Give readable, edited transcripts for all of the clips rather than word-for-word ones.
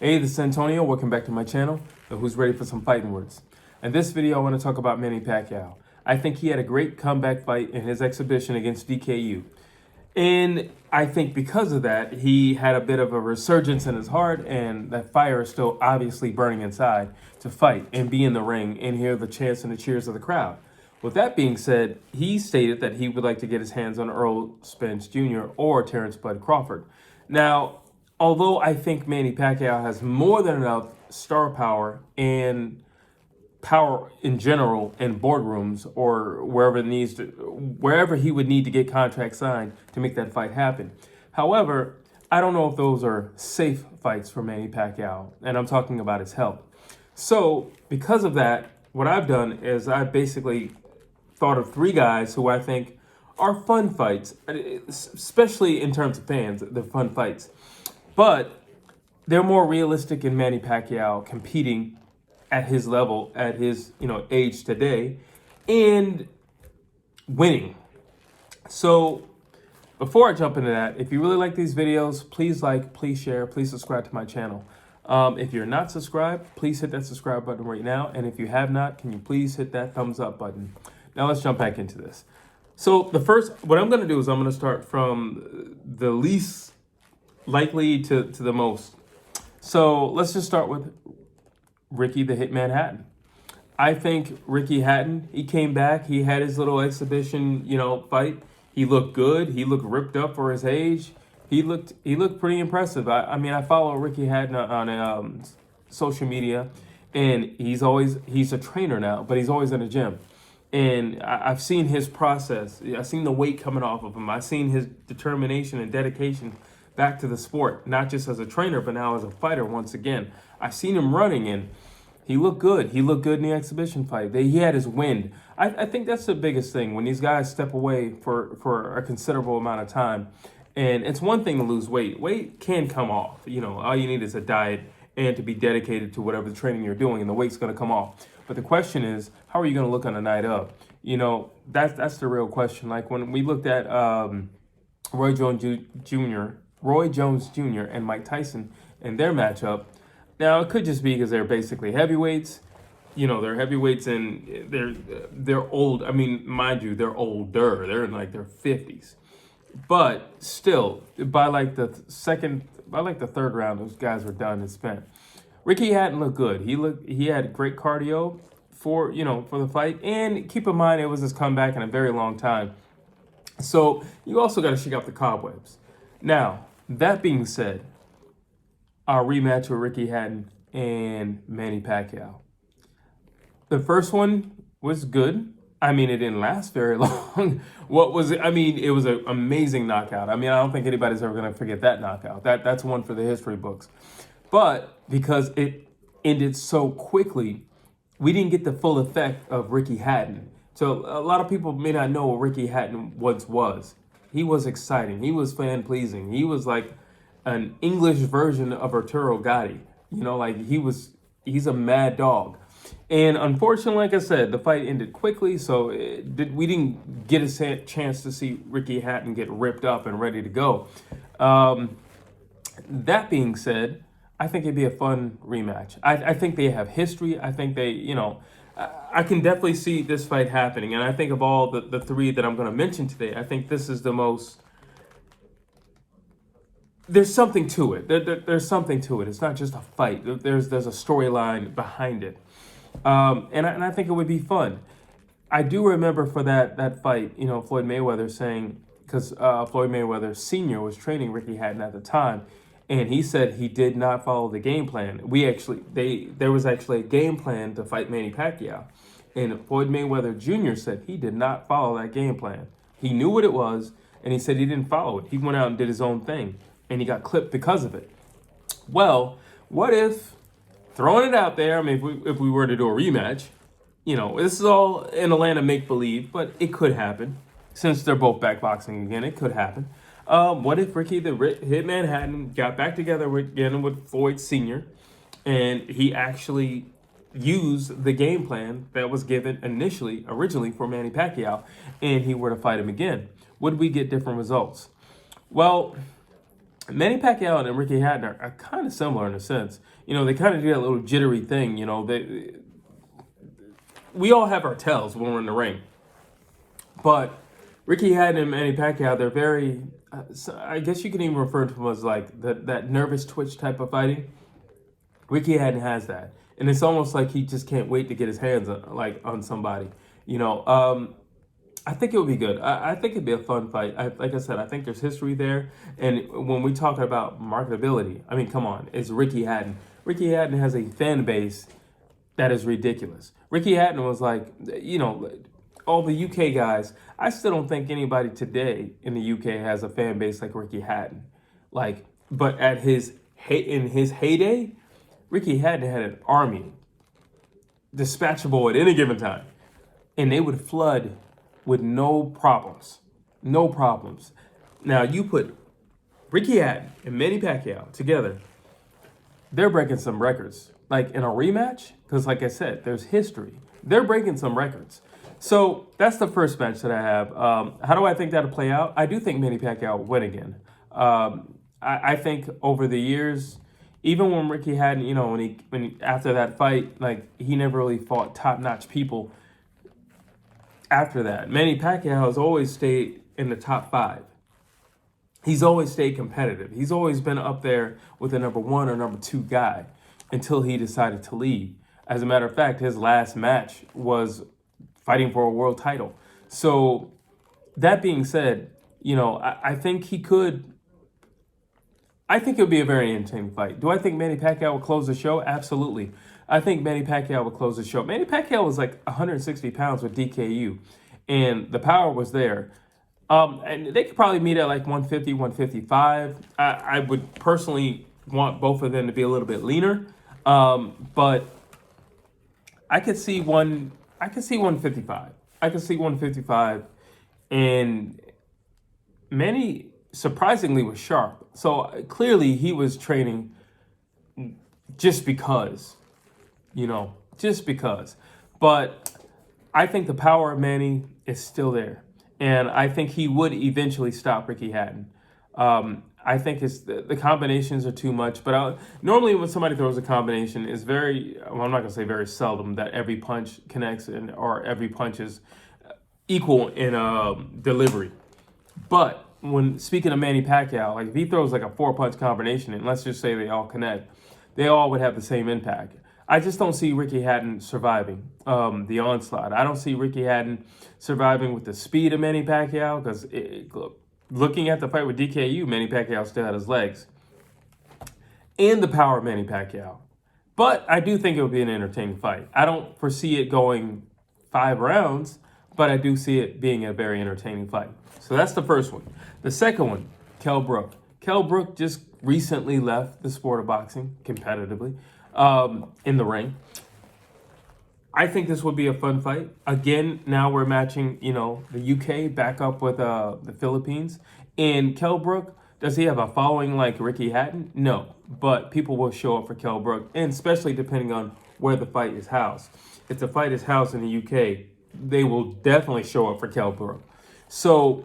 Hey, this is Antonio. Welcome back to my channel, Who's Ready for Some Fighting Words. In this video, I want to talk about Manny Pacquiao. I think he had a great comeback fight in his exhibition against DKU. And I think because of that, he had a bit of a resurgence in his heart, and that fire is still obviously burning inside to fight and be in the ring and hear the chants and the cheers of the crowd. With that being said, he stated that he would like to get his hands on Earl Spence Jr. or Terrence Bud Crawford. Now, although I think Manny Pacquiao has more than enough star power and power in general in boardrooms or wherever he would need to get contracts signed to make that fight happen. However, I don't know if those are safe fights for Manny Pacquiao, and I'm talking about his health. So because of that, what I've done is I basically thought of three guys who I think are fun fights, especially in terms of fans, they're fun fights. But they're more realistic in Manny Pacquiao competing at his level, at his age today, and winning. So before I jump into that, if you really like these videos, please like, please share, please subscribe to my channel. If you're not subscribed, please hit that subscribe button right now. And if you have not, can you please hit that thumbs up button? Now let's jump back into this. So what I'm going to do is I'm going to start from the least likely to the most. So let's just start with Ricky the Hitman Hatton. I think Ricky Hatton, he came back. He had his little exhibition, fight. He looked good. He looked ripped up for his age. He looked pretty impressive. I follow Ricky Hatton on social media, and he's a trainer now, but he's always in a gym. And I've seen his process. I've seen the weight coming off of him. I've seen his determination and dedication back to the sport, not just as a trainer, but now as a fighter once again. I've seen him running, and he looked good. He looked good in the exhibition fight. He had his wind. I think that's the biggest thing, when these guys step away for a considerable amount of time. And it's one thing to lose weight. Weight can come off. All you need is a diet and to be dedicated to whatever the training you're doing, and the weight's going to come off. But the question is, how are you going to look on the night of? That's the real question. Like when we looked at Roy Jones Jr. and Mike Tyson and their matchup. Now, it could just be because they're basically heavyweights. They're heavyweights and they're old. I mean, mind you, they're older. They're in like their 50s. But still, by the third round, those guys were done and spent. Ricky Hatton looked good. He had great cardio for the fight. And keep in mind, it was his comeback in a very long time. So you also got to shake out the cobwebs. Now, that being said, our rematch with Ricky Hatton and Manny Pacquiao. The first one was good. I mean, it didn't last very long. It was an amazing knockout. I don't think anybody's ever going to forget that knockout. That's one for the history books. But because it ended so quickly, we didn't get the full effect of Ricky Hatton. So a lot of people may not know what Ricky Hatton once was. He was exciting. He was fan-pleasing. He was like an English version of Arturo Gatti. He's a mad dog. And unfortunately, like I said, the fight ended quickly, so we didn't get a chance to see Ricky Hatton get ripped up and ready to go. That being said, I think it'd be a fun rematch. I think they have history. I think I can definitely see this fight happening. And I think of all the three that I'm going to mention today, I think this is the most... There's something to it. There's something to it. It's not just a fight. There's a storyline behind it. And I think it would be fun. I do remember for that fight, Floyd Mayweather saying, because Floyd Mayweather Sr. was training Ricky Hatton at the time, and he said he did not follow the game plan. There was actually a game plan to fight Manny Pacquiao. And Floyd Mayweather Jr. said he did not follow that game plan. He knew what it was, and he said he didn't follow it. He went out and did his own thing, and he got clipped because of it. Well, what if, throwing it out there, if we were to do a rematch, this is all in the land of make-believe, but it could happen. Since they're both back boxing again, it could happen. What if Ricky the Hitman Hatton got back together again with Floyd Sr. and he actually used the game plan that was given originally for Manny Pacquiao, and he were to fight him again? Would we get different results? Well, Manny Pacquiao and Ricky Hatton are kind of similar in a sense. You know, they kind of do that little jittery thing. You know, we all have our tells when we're in the ring. But Ricky Hatton and Manny Pacquiao, they're very, I guess you can even refer to them as like that nervous twitch type of fighting. Ricky Hatton has that. And it's almost like he just can't wait to get his hands on somebody. You know, I think it would be good. I think it'd be a fun fight. Like I said, I think there's history there. And when we talk about marketability, I mean, come on, it's Ricky Hatton. Ricky Hatton has a fan base that is ridiculous. Ricky Hatton was like, you know, all the UK guys. I still don't think anybody today in the UK has a fan base like Ricky Hatton. Like, but in his heyday, Ricky Hatton had an army dispatchable at any given time, and they would flood with no problems. No problems. Now, you put Ricky Hatton and Manny Pacquiao together, they're breaking some records. Like in a rematch, because like I said, there's history. They're breaking some records. So that's the first match that I have. How do I think that'll play out? I do think Manny Pacquiao will win again. I think over the years, even when Ricky Hatton, you know, when he after that fight, like he never really fought top-notch people. After that, Manny Pacquiao has always stayed in the top 5. He's always stayed competitive. He's always been up there with the number 1 or number 2 guy until he decided to leave. As a matter of fact, his last match was fighting for a world title. So that being said, you know, I think he could. I think it would be a very entertaining fight. Do I think Manny Pacquiao will close the show? Absolutely. I think Manny Pacquiao will close the show. Manny Pacquiao was like 160 pounds with DKU, and the power was there. And they could probably meet at like 150, 155. I would personally want both of them to be a little bit leaner, but I could see 155. I could see 155, and Manny surprisingly was sharp. So clearly he was training just because, you know, just because. But I think the power of Manny is still there. And I think he would eventually stop Ricky Hatton. I think the combinations are too much. But normally when somebody throws a combination, it's I'm not going to say very seldom that every punch connects or every punch is equal in delivery. But when speaking of Manny Pacquiao, like if he throws like a 4-punch combination, and let's just say they all connect, they all would have the same impact. I just don't see Ricky Hatton surviving the onslaught. I don't see Ricky Hatton surviving with the speed of Manny Pacquiao because looking at the fight with DKU, Manny Pacquiao still had his legs and the power of Manny Pacquiao. But I do think it would be an entertaining fight. I don't foresee it going 5 rounds, but I do see it being a very entertaining fight. So that's the first one. The second one, Kell Brook. Kell Brook just recently left the sport of boxing competitively in the ring. I think this would be a fun fight. Again, now we're matching, you know, the UK back up with the Philippines. And Kell Brook, does he have a following like Ricky Hatton? No, but people will show up for Kell Brook, and especially depending on where the fight is housed. If the fight is housed in the UK, they will definitely show up for Kell Brook. So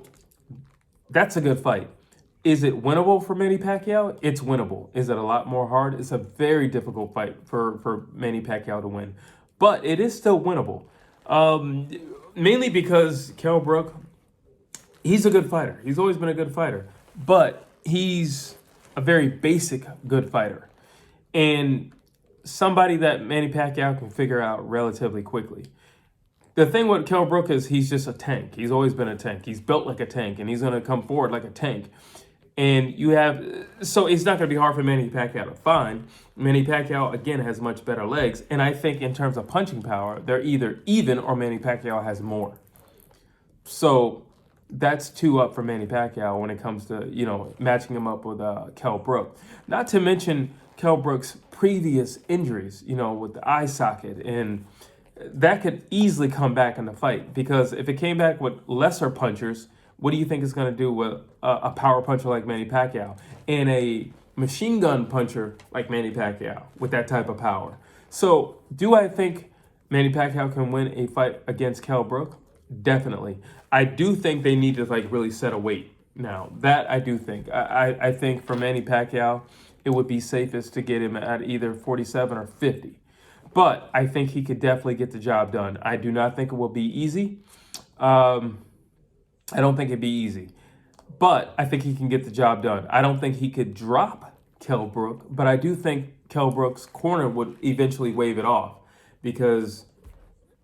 that's a good fight. Is it winnable for Manny Pacquiao? It's winnable. Is it a lot more hard? It's a very difficult fight for Manny Pacquiao to win. But it is still winnable. Mainly because Kell Brook, he's a good fighter. He's always been a good fighter. But he's a very basic good fighter. And somebody that Manny Pacquiao can figure out relatively quickly. The thing with Kell Brook is he's just a tank. He's always been a tank. He's built like a tank, and he's going to come forward like a tank. And so it's not going to be hard for Manny Pacquiao to find. Manny Pacquiao, again, has much better legs. And I think in terms of punching power, they're either even or Manny Pacquiao has more. So that's 2 up for Manny Pacquiao when it comes to, you know, matching him up with Kell Brook. Not to mention Kell Brook's previous injuries, you know, with the eye socket, and that could easily come back in the fight, because if it came back with lesser punchers, what do you think it's going to do with a power puncher like Manny Pacquiao and a machine gun puncher like Manny Pacquiao with that type of power? So do I think Manny Pacquiao can win a fight against Kell Brook? Definitely. I do think they need to like really set a weight. now. That I do think. I think for Manny Pacquiao, it would be safest to get him at either 47 or 50. But I think he could definitely get the job done. I do not think it will be easy. I don't think it'd be easy. But I think he can get the job done. I don't think he could drop Kell Brook, but I do think Kell Brook's corner would eventually wave it off because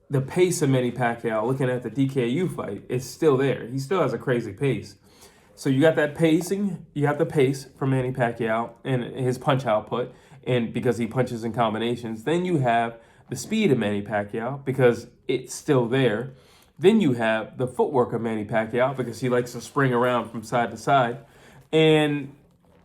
the pace of Manny Pacquiao, looking at the DKU fight, is still there. He still has a crazy pace. So you got that pacing, you have the pace from Manny Pacquiao and his punch output, and because he punches in combinations. Then you have the speed of Manny Pacquiao because it's still there. Then you have the footwork of Manny Pacquiao because he likes to spring around from side to side. And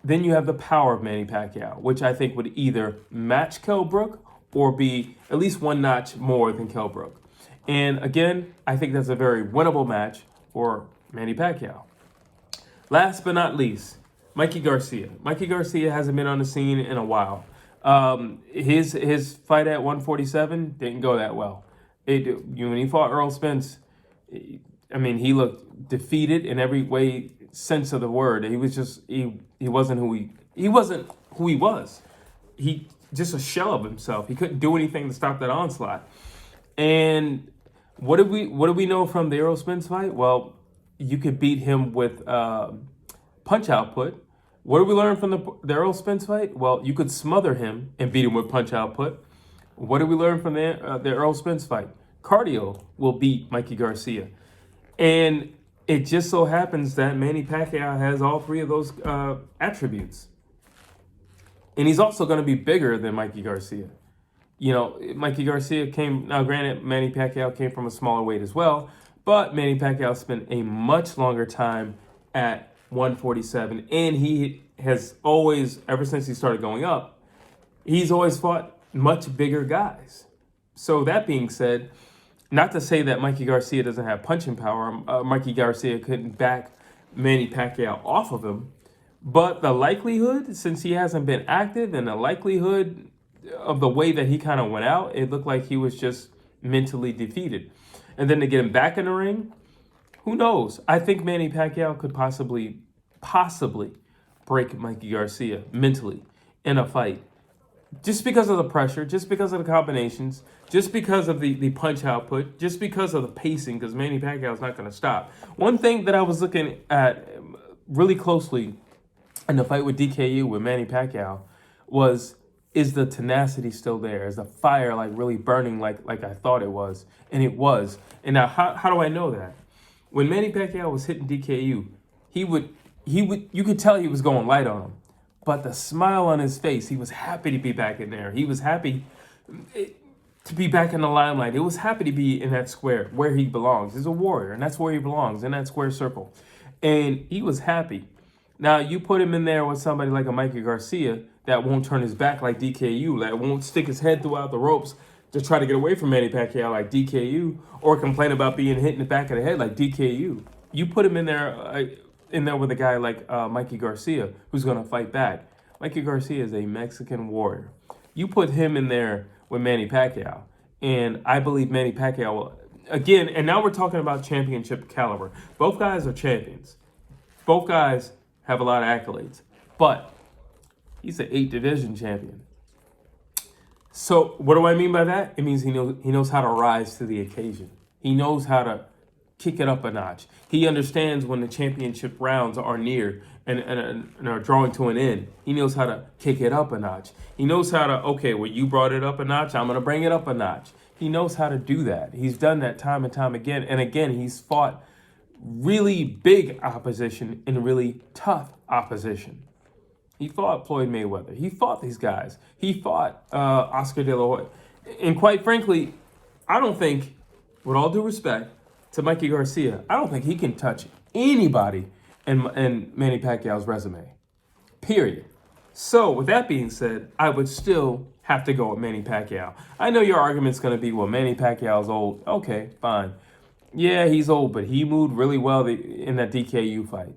then you have the power of Manny Pacquiao, which I think would either match Kell Brook or be at least one notch more than Kell Brook. And again, I think that's a very winnable match for Manny Pacquiao. Last but not least, Mikey Garcia. Mikey Garcia hasn't been on the scene in a while. His fight at 147 didn't go that well. When he fought Errol Spence, I mean, he looked defeated in every way, sense of the word. He was just he wasn't who he wasn't who he was. He just a shell of himself. He couldn't do anything to stop that onslaught. And what did we know from the Errol Spence fight? Well, you could beat him with punch output. What did we learn from the Errol Spence fight? Well, you could smother him and beat him with punch output. What did we learn from the Errol Spence fight? Cardio will beat Mikey Garcia. And it just so happens that Manny Pacquiao has all three of those attributes. And he's also going to be bigger than Mikey Garcia. You know, Mikey Garcia now granted, Manny Pacquiao came from a smaller weight as well, but Manny Pacquiao spent a much longer time at 147. And he has always, ever since he started going up, he's always fought much bigger guys. So that being said, not to say that Mikey Garcia doesn't have punching power. Mikey Garcia couldn't back Manny Pacquiao off of him. But the likelihood, since he hasn't been active, and the likelihood of the way that he kind of went out, it looked like he was just mentally defeated. And then to get him back in the ring, who knows? I think Manny Pacquiao could possibly break Mikey Garcia mentally in a fight. Just because of the pressure, just because of the combinations, just because of the punch output, just because of the pacing, because Manny Pacquiao is not going to stop. One thing that I was looking at really closely in the fight with DKU with Manny Pacquiao is the tenacity still there? Is the fire like really burning like I thought it was? And it was. And now how do I know that? When Manny Pacquiao was hitting DKU, you could tell he was going light on him. But the smile on his face, he was happy to be back in there. He was happy to be back in the limelight. He was happy to be in that square where he belongs. He's a warrior, and that's where he belongs, in that square circle. And he was happy. Now, you put him in there with somebody like a Mikey Garcia that won't turn his back like DKU, that won't stick his head throughout the ropes to try to get away from Manny Pacquiao like DKU, or complain about being hit in the back of the head like DKU. You put him in there with a guy like Mikey Garcia, who's going to fight back. Mikey Garcia is a Mexican warrior. You put him in there with Manny Pacquiao, and I believe Manny Pacquiao will, again, and now we're talking about championship caliber. Both guys are champions. Both guys have a lot of accolades, but he's an 8-division champion. So what do I mean by that? It means he knows how to rise to the occasion. He knows how to kick it up a notch. He understands when the championship rounds are near and are drawing to an end. He knows how to kick it up a notch. He knows how to, okay, well, you brought it up a notch, I'm going to bring it up a notch. He knows how to do that. He's done that time and time again. And again, he's fought really big opposition and really tough opposition. He fought Floyd Mayweather. He fought these guys. He fought Oscar De La Hoya. And quite frankly, I don't think, with all due respect to Mikey Garcia, I don't think he can touch anybody in Manny Pacquiao's resume. Period. So with that being said, I would still have to go with Manny Pacquiao. I know your argument's going to be, well, Manny Pacquiao's old. Okay, fine. Yeah, he's old, but he moved really well in that DKU fight.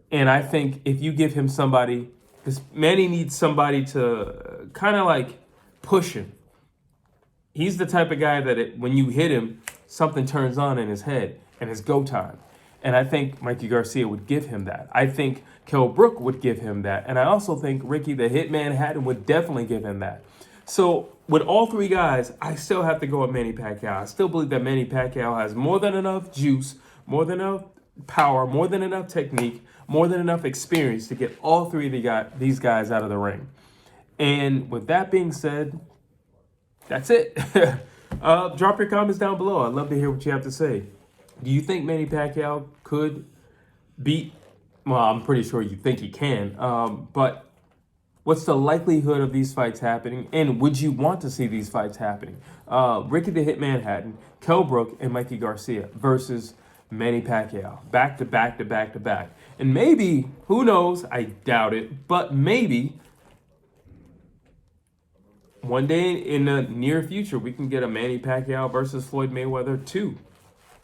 And I think if you give him somebody, because Manny needs somebody to kind of like push him. He's the type of guy that when you hit him, something turns on in his head and it's go time. And I think Mikey Garcia would give him that. I think Kell Brook would give him that. And I also think Ricky the Hitman Hatton would definitely give him that. So with all three guys, I still have to go with Manny Pacquiao. I still believe that Manny Pacquiao has more than enough juice, more than enough power, more than enough technique, more than enough experience to get all three of these guys out of the ring. And with that being said, that's it. Drop your comments down below. I'd love to hear what you have to say. Do you think Manny Pacquiao could beat? Well, I'm pretty sure you think he can. But what's the likelihood of these fights happening? And would you want to see these fights happening? Ricky the Hitman Hatton, Kell Brook, and Mikey Garcia versus Manny Pacquiao. Back to back to back to back. And maybe, who knows, I doubt it, but maybe one day in the near future, we can get a Manny Pacquiao versus Floyd Mayweather 2.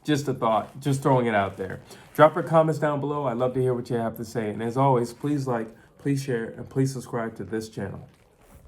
Just a thought, just throwing it out there. Drop your comments down below. I'd love to hear what you have to say. And as always, please like, please share, and please subscribe to this channel.